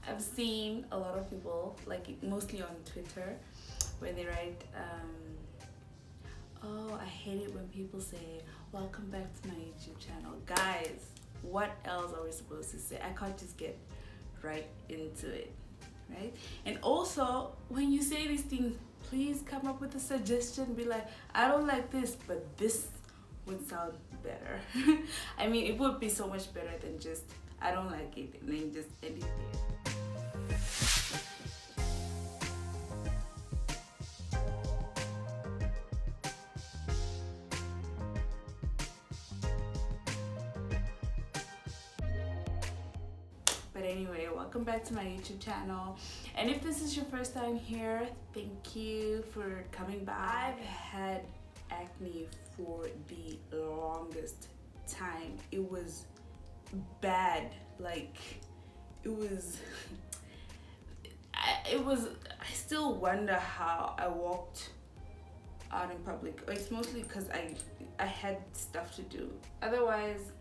I've seen a lot of people, like mostly on Twitter, where they write, oh, I hate it when people say, welcome back to my YouTube channel. Guys, what else are we supposed to say? I can't just get right into it, right? And also, when you say these things, please come up with a suggestion. Be like, I don't like this, but this would sound better. I mean, it would be so much better than just, I don't like it, and then just end it there. But anyway, welcome back to my YouTube channel. And if this is your first time here, thank you for coming by. I've had acne for the longest time. It was bad. Like, it was, I still wonder how I walked out in public. It's mostly because I had stuff to do. Otherwise,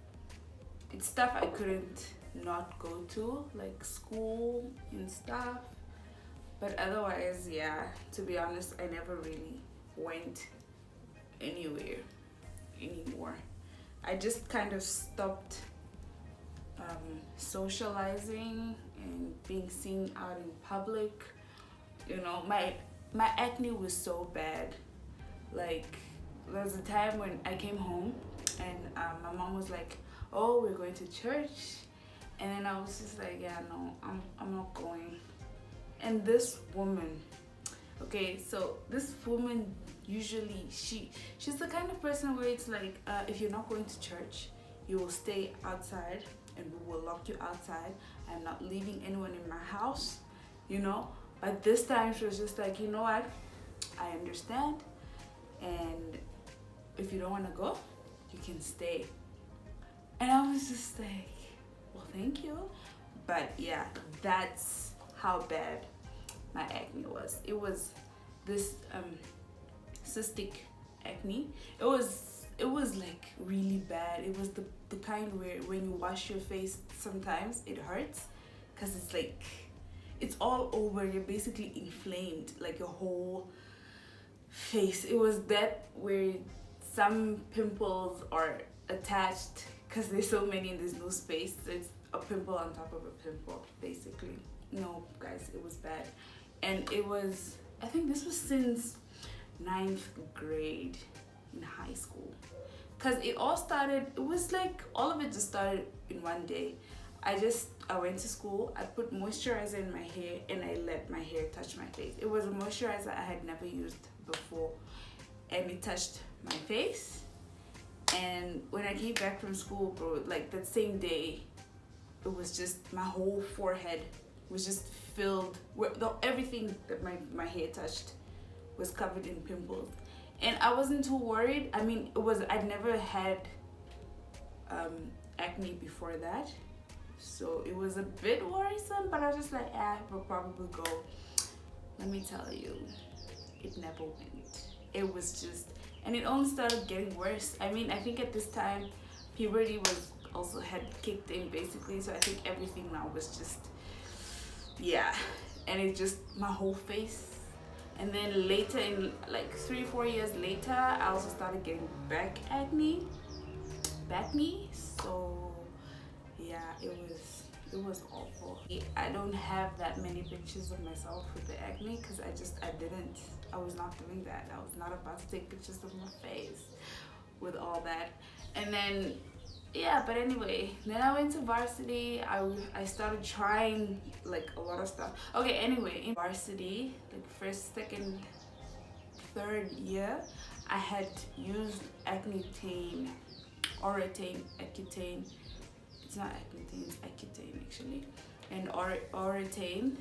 it's stuff I couldn't not go to, like school and stuff. But otherwise, yeah, to be honest, I never really went anywhere anymore. I just kind of stopped socializing and being seen out in public. You know, my acne was so bad. Like, there was a time when I came home and my mom was like, oh, we're going to church. And then I was just like, yeah, no, I'm not going. And this woman, okay, so this woman usually, she's the kind of person where it's like, if you're not going to church, you will stay outside and we will lock you outside. I'm not leaving anyone in my house, you know. But this time she was just like, you know what, I understand, and if you don't want to go, you can stay. And I was just like, well, thank you. But yeah, that's how bad my acne was. It was this cystic acne. It was like really bad. It was the kind where when you wash your face, sometimes it hurts because it's like, it's all over. You're basically inflamed, like your whole face. It was that where some pimples are attached because there's so many and there's no space. So it's a pimple on top of a pimple, basically. No, guys, it was bad. And it was, I think this was since 9th grade in high school. Because it all started, it was like, all of it just started in one day. I went to school, I put moisturizer in my hair, and I let my hair touch my face. It was a moisturizer I had never used before, and it touched my face. And when I came back from school, bro, like that same day, it was just, my whole forehead was just filled with everything that my hair touched was covered in pimples. And I wasn't too worried. I mean, I'd never had acne before that, so it was a bit worrisome, but I was just like, we'll probably go. Let me tell you, it never went. It was just, and it only started getting worse. I mean, I think at this time, puberty had kicked in basically, so I think everything now was just, yeah. And it just, my whole face. And then later, in like 3-4 years later, I also started getting back acne. So yeah, it was awful. I don't have that many pictures of myself with the acne because I was not doing that. I was not about to take pictures of my face with all that. And then, yeah, but anyway, then I went to varsity. I started trying like a lot of stuff. Okay, anyway, in varsity, like first, second, third year, I had used Accutane, Accutane. It's not Accutane, it's Accutane actually. And Oratane,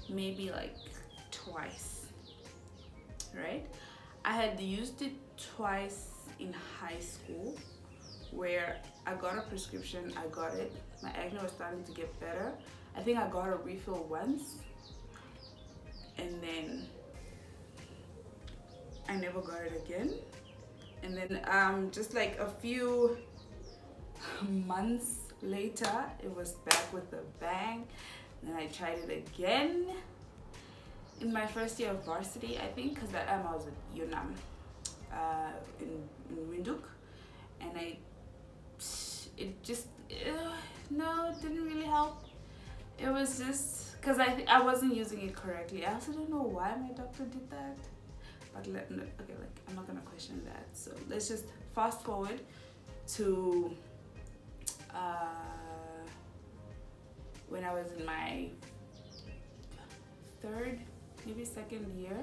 maybe like twice, right? I had used it twice in high school where I got a prescription, I got it, my acne was starting to get better. I think I got a refill once and then I never got it again. And then just like a few months later, it was back with a bang. Then I tried it again in my first year of varsity, I think, because that time I was at UNAM in Windhoek, and it just no, it didn't really help. It was just because I wasn't using it correctly. I also don't know why my doctor did that, but okay, like I'm not gonna question that. So let's just fast forward to when I was in my third, maybe second year.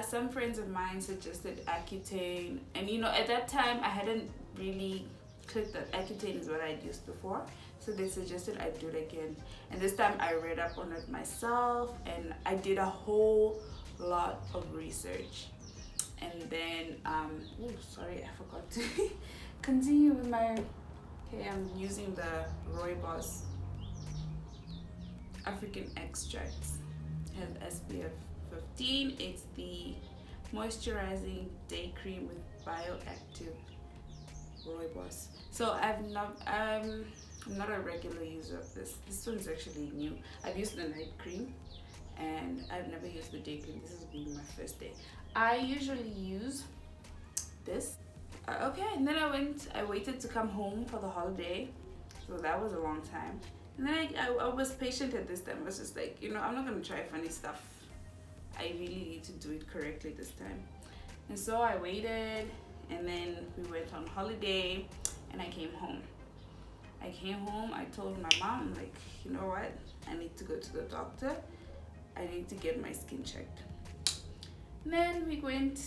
Some friends of mine suggested Accutane, and at that time I hadn't really clicked that Accutane is what I'd used before, so they suggested I do it again. And this time I read up on it myself, and I did a whole lot of research. And then oh sorry, I forgot to continue with my. Okay, I'm using the Rooibos African extracts. It has SPF 15. It's the moisturizing day cream with bioactive Rooibos. So I'm not a regular user of this. This one's actually new. I've used the night cream and I've never used the day cream. This has been my first day. I usually use this. Okay, and then I waited to come home for the holiday, so that was a long time. And then I was patient at this time. I was just like, I'm not gonna try funny stuff. I really need to do it correctly this time. And so I waited, and then we went on holiday, and I came home. I told my mom, like, you know what? I need to go to the doctor. I need to get my skin checked. And then we went,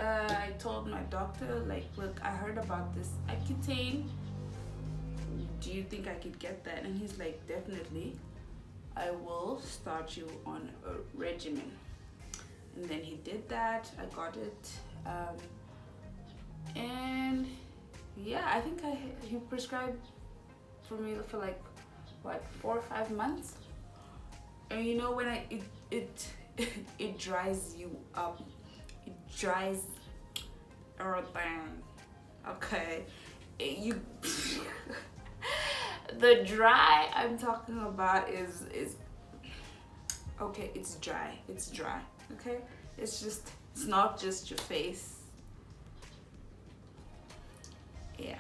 I told my doctor, like, look, I heard about this Accutane. Do you think I could get that? And he's like, definitely. I will start you on a regimen. And then he did that. I got it. And yeah, I think he prescribed for me for like, what, 4 or 5 months? And when it dries you up. It dries everything. Okay. The dry I'm talking about is okay, it's dry. It's dry. Okay? It's not just your face. Yeah.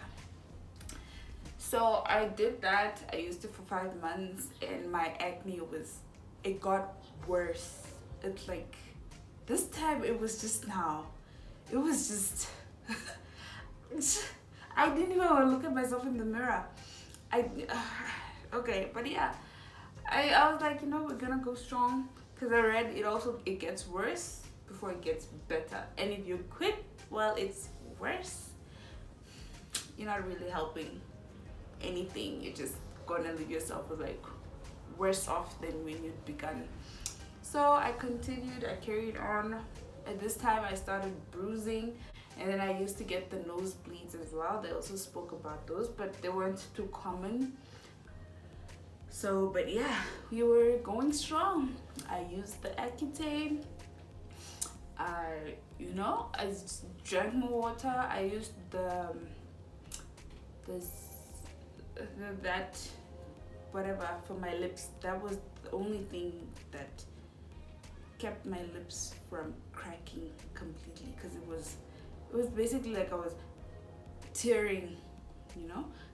So I did that. I used it for 5 months, and my acne it got worse. It's like, this time it was just now. It was just, I didn't even want to look at myself in the mirror. Okay, but yeah, I was like, we're gonna go strong, because I read it gets worse before it gets better. And if you quit while it's worse, you're not really helping anything. You're just gonna leave yourself with like worse off than when you'd begun. So I continued, I carried on. At this time I started bruising, and then I used to get the nosebleeds as well. They also spoke about those, but they weren't too common. So, but yeah, we were going strong. I used the Accutane. I just drank more water. I used that whatever for my lips. That was the only thing that kept my lips from cracking completely, because it was basically like I was tearing,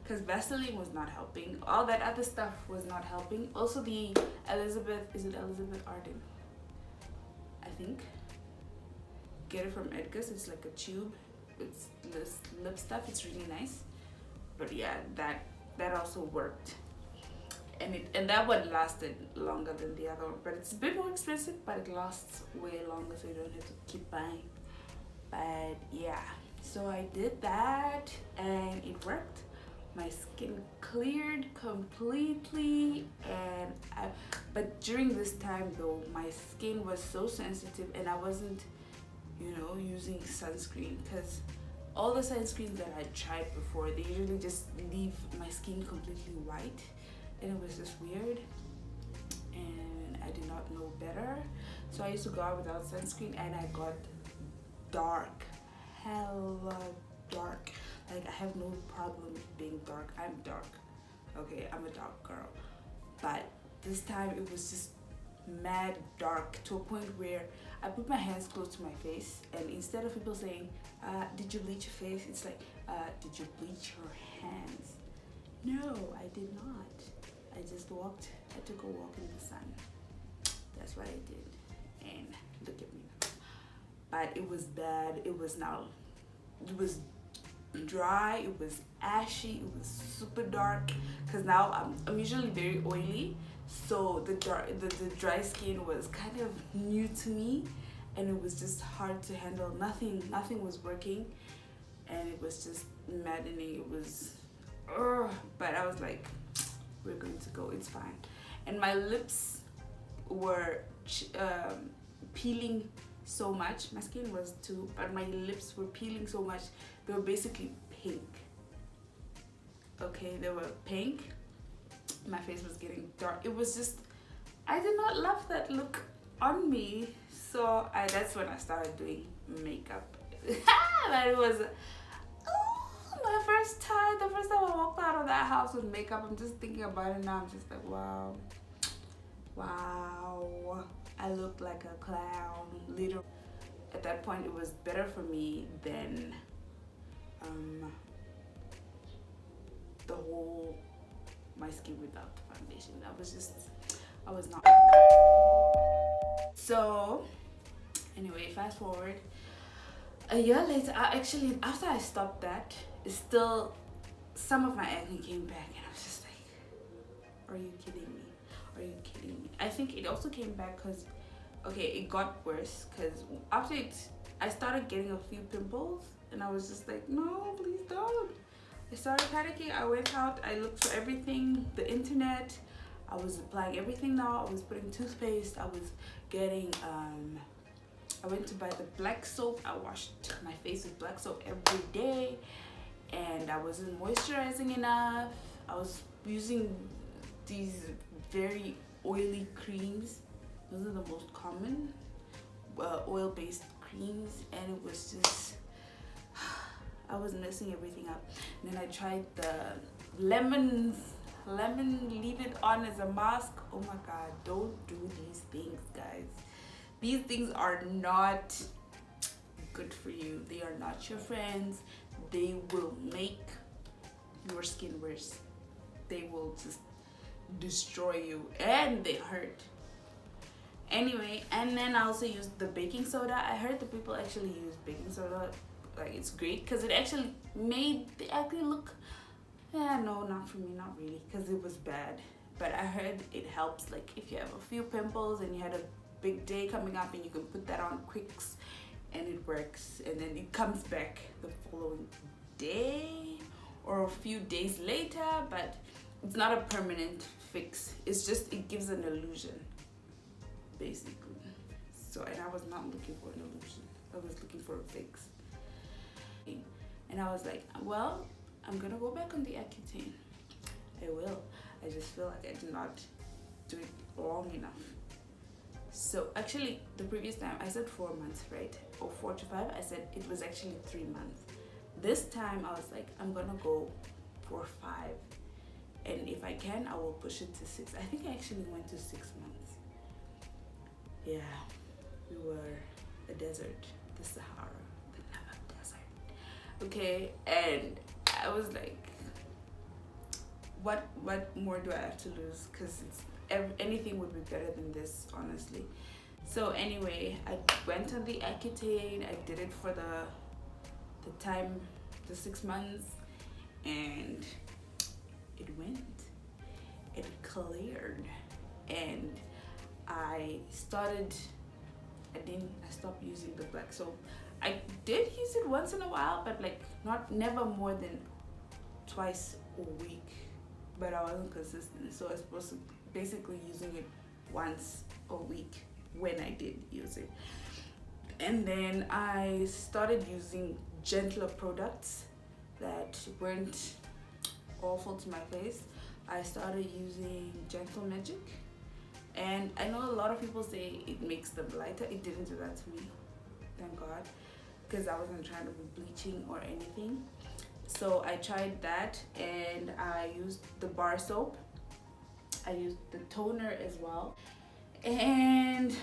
because Vaseline was not helping. All that other stuff was not helping. Also the Elizabeth Arden, I think. Get it from Edgar's. It's like a tube. It's this lip stuff. It's really nice. But yeah, that also worked. And that one lasted longer than the other one, but it's a bit more expensive, but it lasts way longer, so you don't have to keep buying. But yeah, so I did that and it worked. My skin cleared completely, and but during this time though, my skin was so sensitive, and I wasn't using sunscreen, because all the sunscreens that I tried before, they usually just leave my skin completely white. And it was just weird, and I did not know better. So I used to go out without sunscreen, and I got dark, hella dark. Like, I have no problem being dark. I'm dark. Okay, I'm a dark girl. But this time it was just mad dark to a point where I put my hands close to my face, and instead of people saying, did you bleach your face? It's like, did you bleach your hands? No, I did not. I just I took a walk in the sun. That's what I did. And look at me now. But it was bad. It was dry, it was ashy, it was super dark. Because now I'm usually very oily. So the dry skin was kind of new to me, and it was just hard to handle. Nothing was working, and it was just maddening. It was, but I was like, we're going to go. It's fine. And my lips were peeling so much. My skin was too, but my lips were peeling so much. They were basically pink. Okay, they were pink. My face was getting dark. It was just, I did not love that look on me. So that's when I started doing makeup. But it was the first time I walked out of that house with makeup. I'm just thinking about it now. I'm just like, wow, I looked like a clown. Literally, at that point, it was better for me than my skin without the foundation. I was not. So anyway, fast forward a year later. After I stopped that, still some of my acne came back, and I was just like, are you kidding me? I think it also came back because, okay, it got worse because after I started getting a few pimples, and I was just like, no, please don't. I started panicking. I went out, I looked for everything, the internet. I was applying everything now. I was putting toothpaste. I was getting, I went to buy the black soap. I washed my face with black soap every day, and I wasn't moisturizing enough. I was using these very oily creams. Those are the most common oil-based creams, and it was just, I was messing everything up. And then I tried the lemon leave it on as a mask. Oh my god, don't do these things, guys. These things are not good for you. They are not your friends. They will make your skin worse. They will just destroy you, and they hurt. Anyway, and then I also used the baking soda. I heard the people actually use baking soda, like, it's great because it actually made the acne look, no, not for me, not really, because it was bad. But I heard it helps, like, if you have a few pimples and you had a big day coming up, and you can put that on quicks and it works, and then it comes back the following day or a few days later. But it's not a permanent fix. It's just, it gives an illusion, basically. So, and I was not looking for an illusion. I was looking for a fix. And I was like, well, I'm gonna go back on the Accutane. I will. I just feel like I did not do it long enough. So actually, the previous time I said 4 months, right? Or 4 to 5. I said it was actually 3 months. This time I was like, I'm gonna go for 5. And if I can, I will push it to 6. I think I actually went to 6 months. Yeah, we were a desert, the Sahara, the Namib Desert. Okay, and I was like, what more do I have to lose? Because anything would be better than this, honestly. So anyway, I went on the Accutane. I did it for the 6 months, and it went. It cleared, and I stopped using the black soap. I did use it once in a while, but like never more than twice a week. But I wasn't consistent, so I was supposed to basically using it once a week when I did use it. And then I started using gentler products that weren't awful to my face. I started using Gentle Magic, and I know a lot of people say it makes them lighter. It didn't do that to me, thank God, because I wasn't trying to be bleaching or anything. So I tried that, and I used the bar soap. I used the toner as well, and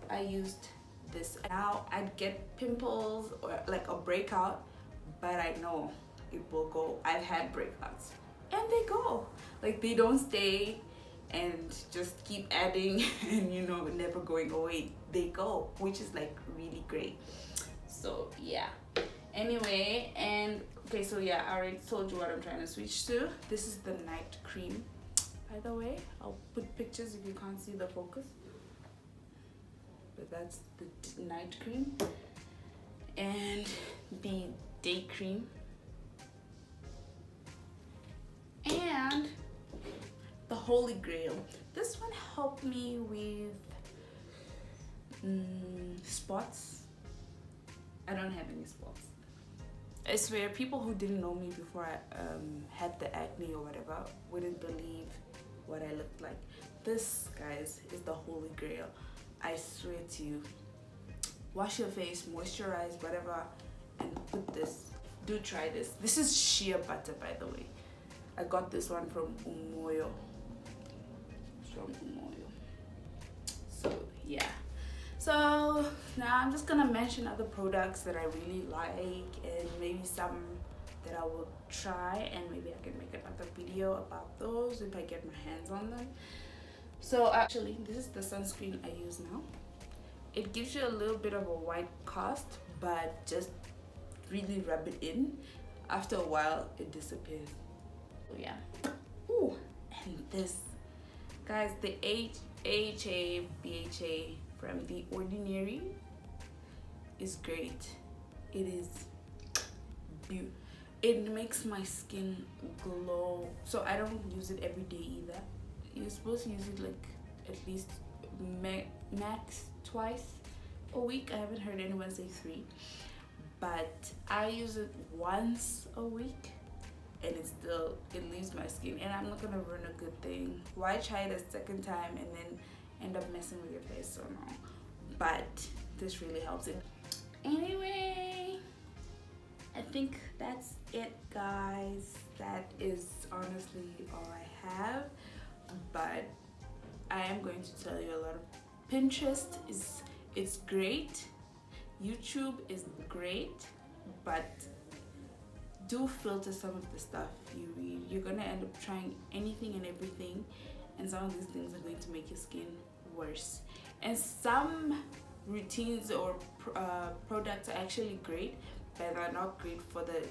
I used this. Now I'd get pimples or like a breakout, but I know it will go. I've had breakouts and they go. Like, they don't stay and just keep adding and never going away. They go, which is like really great. So yeah, anyway, and okay, so yeah, I already told you what I'm trying to switch to. This is the night cream, by the way. I'll put pictures if you can't see the focus, but that's the night cream. And the day cream, and the holy grail. This one helped me with spots. I don't have any spots. I swear, people who didn't know me before I had the acne or whatever wouldn't believe what I looked like. This, guys, is the holy grail. I swear to you. Wash your face, moisturize, whatever, and put this. Do try this. This is shea butter, by the way. I got this one from Umoyo. It's from Umoyo. So yeah. So now I'm just gonna mention other products that I really like, and maybe some that I will try, and maybe I can make another video about those if I get my hands on them. So actually, this is the sunscreen I use now. It gives you a little bit of a white cast, but just really rub it in. After a while, it disappears. So yeah. Ooh, and this, guys, the AHA BHA from The Ordinary is great. It is beautiful. It makes my skin glow. So I don't use it every day either. You're supposed to use it like at least max twice a week. I haven't heard anyone say 3, but I use it once a week, and it leaves my skin, and I'm not gonna ruin a good thing. Why try it a second time and then end up messing with your face? So no, but this really helps it. Anyway, I think that's it, guys. That is honestly all I have, but I am going to tell you a lot of Pinterest it's great, YouTube is great, but do filter some of the stuff you read. You're gonna end up trying anything and everything, and some of these things are going to make your skin worse. And some routines or products are actually great, but they're not great for the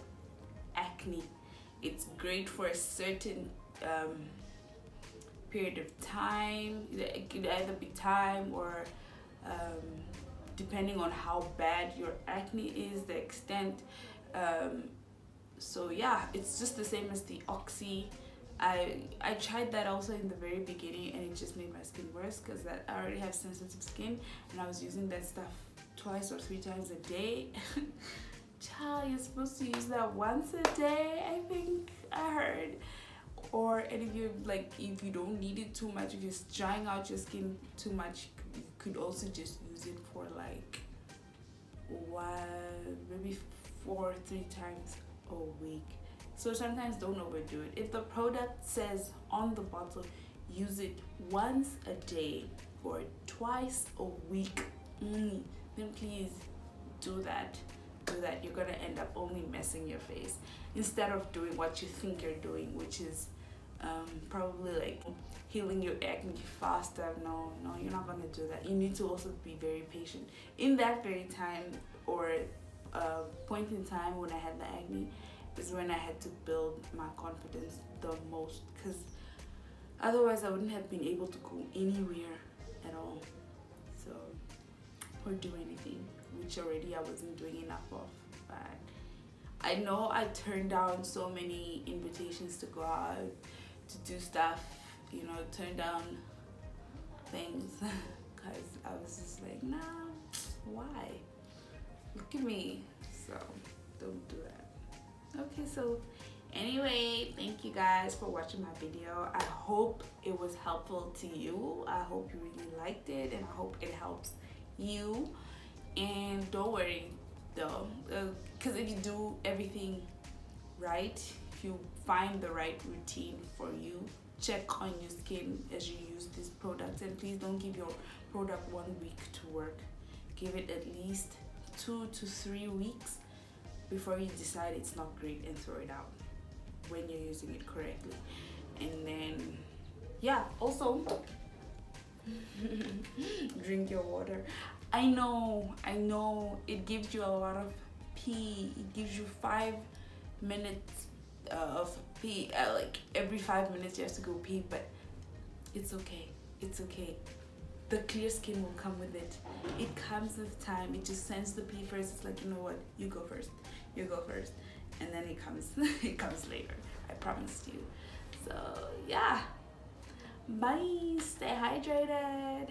acne. It's great for a certain period of time. It could either be time or depending on how bad your acne is, the extent. So yeah, it's just the same as the Oxy. I tried that also in the very beginning, and it just made my skin worse because I already have sensitive skin, and I was using that stuff 2 or 3 times a day. Child, you're supposed to use that once a day, I think I heard. And if you don't need it too much, if you're drying out your skin too much, you could also just use it for like maybe 4 or 3 times a week. So sometimes don't overdo it. If the product says on the bottle, use it once a day or twice a week, then please do that. You're gonna end up only messing your face instead of doing what you think you're doing, which is probably like healing your acne faster. No, you're not gonna do that. You need to also be very patient. In that very time or point in time when I had the acne is when I had to build my confidence the most, because otherwise I wouldn't have been able to go anywhere at all, so, or do anything, which already I wasn't doing enough of. But I know I turned down so many invitations to go out, to do stuff, turn down things because I was just like, nah, why? Look at me. So don't do that. Okay, so anyway, thank you guys for watching my video. I hope it was helpful to you. I hope you really liked it, and I hope it helps you. And don't worry though, because if you do everything right, if you find the right routine for you, check on your skin as you use these products, and please don't give your product 1 week to work. Give it at least 2 to 3 weeks before you decide it's not great and throw it out when you're using it correctly. And then, yeah, also drink your water. I know it gives you a lot of pee. It gives you 5 minutes of pee. Like every 5 minutes you have to go pee, but it's okay. It's okay. The clear skin will come with it. It comes with time. It just sends the pee first. It's like, you know what? You go first. You go first, and then it comes. It comes later. I promised you. So yeah. Bye. Stay hydrated.